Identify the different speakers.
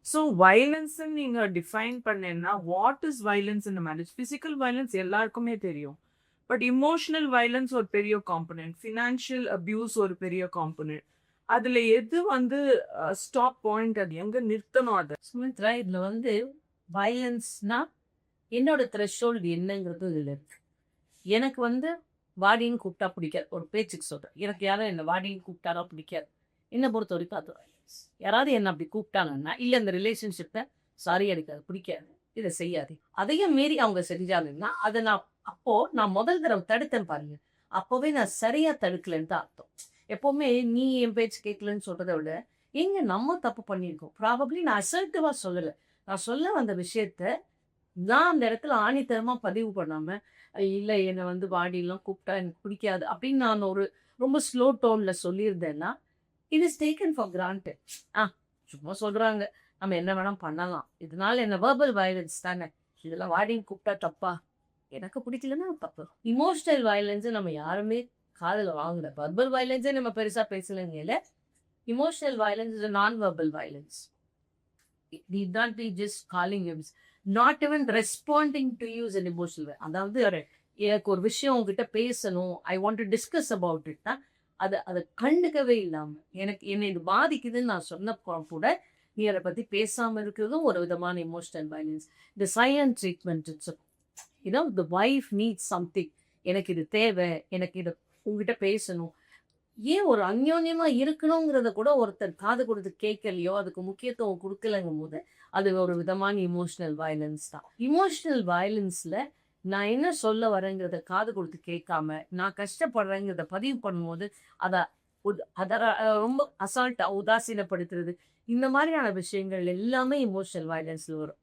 Speaker 1: So violence நீங்க define பண்ணேன்னா what is violence in marriage? Physical violence எல்லாருக்குமே தெரியும். பட் இமோஷனல் வயலன்ஸ் ஒரு பெரிய காம்பனன்ட், ஃபினான்ஷியல் அபியூஸ் ஒரு பெரிய காம்பனன்ட். அதுல எது வந்து ஸ்டாப் பாயிண்ட்? அது எங்க நிறுத்தணும் அதை?
Speaker 2: சுமித்ரா, இதுல வந்து வயலன்ஸ்னா என்னோட த்ரெஷோல்டு என்னங்கிறது இதுல இருக்கு. எனக்கு வந்து வாடின்னு கூப்பிட்டா பிடிக்காது. ஒரு பேச்சுக்கு சொல்றேன். எனக்கு யாரும் என்ன வாடின்னு கூப்பிட்டாரோ பிடிக்காது. என்னை பொறுத்த வரைக்கும் அது வயலன்ஸ். யாராவது என்ன அப்படி கூப்பிட்டாங்கன்னா, இல்ல இந்த ரிலேஷன்ஷிப்ப சாரி எனக்கு அது பிடிக்காது. இத செய்யாதே. அதையும் மீறி அவங்க செஞ்சாங்கன்னா, அத நான் முதல் தடவ தடுத்தேன் பாருங்க. அப்பவே நான் சரியா தடுக்கலன்னு தான் அர்த்தம். எப்பவுமே நீ என் பேச்சு கேட்கலன்னு சொல்றத விட, எங்க நம்ம தப்பு பண்ணியிருக்கோம். ப்ராபப்ளி நான் அசர்ட்டிவா சொல்லல. நான் சொல்ல வந்த விஷயத்த நான் அந்த இடத்துல ஆணித்தரமா பதிவு பண்ணாம, இல்ல என்ன வந்து வாடிலாம் கூப்பிட்டா எனக்கு பிடிக்காது அப்படின்னு நான் ஒரு ரொம்ப ஸ்லோ டோன்ல சொல்லியிருந்தேன்னா, it is taken for granted. ஆ சும்மா சொல்றாங்க. நம்ம என்ன வேணா பண்ணலாம். இதனால என்ன வெர்பல் வயலன்ஸ் தானே. இதெல்லாம் வாடின்னு கூப்பிட்டா தப்பா? எனக்கு பிடிக்கலன்னா தப்பு. இமோஷனல் வயலன்ஸ் நம்ம யாருமே காதுல வாங்கல. வெர்பல் வயலன்ஸே நம்ம பெருசா பேசலங்கல. Emotional violence is a non-verbal violence. Need not be just calling him. Not even responding to you is an emotional way. அதாவது எனக்கு ஒரு விஷயம் உங்ககிட்ட பேசணும். I want to discuss about it தான். அத கண்டுக்கவே இல்லாம, எனக்கு என்னை இது பாதிக்குதுன்னு நான் சொன்னப்போ கூட, நீ அத பத்தி பேசாம இருக்கிறதும் ஒரு விதமான எமோஷனல் வயலன்ஸ். இந்த silent treatment it's the wife needs something. எனக்கு இது தேவை. எனக்கு இத உங்ககிட்ட பேசணும். ஏன் ஒரு அந்யோன்யமா இருக்கணுங்கிறத கூட ஒருத்தர் காது கொடுத்து கேட்கலையோ, அதுக்கு முக்கியத்துவம் குடுக்கலங்கும்போது, அது ஒரு விதமான இமோஷனல் வயலன்ஸ் தான். இமோஷனல் வயலன்ஸ்ல நான் என்ன சொல்ல வரேங்கிறத காது கொடுத்து கேட்காம, நான் கஷ்டப்படுறேங்கிறத பதிவு பண்ணும்போது, அத அத ரொம்ப அசால்ட்டா உதாசீனப்படுத்துறது, இந்த மாதிரியான விஷயங்கள் எல்லாமே இமோஷனல் வயலன்ஸ்ல வரும்.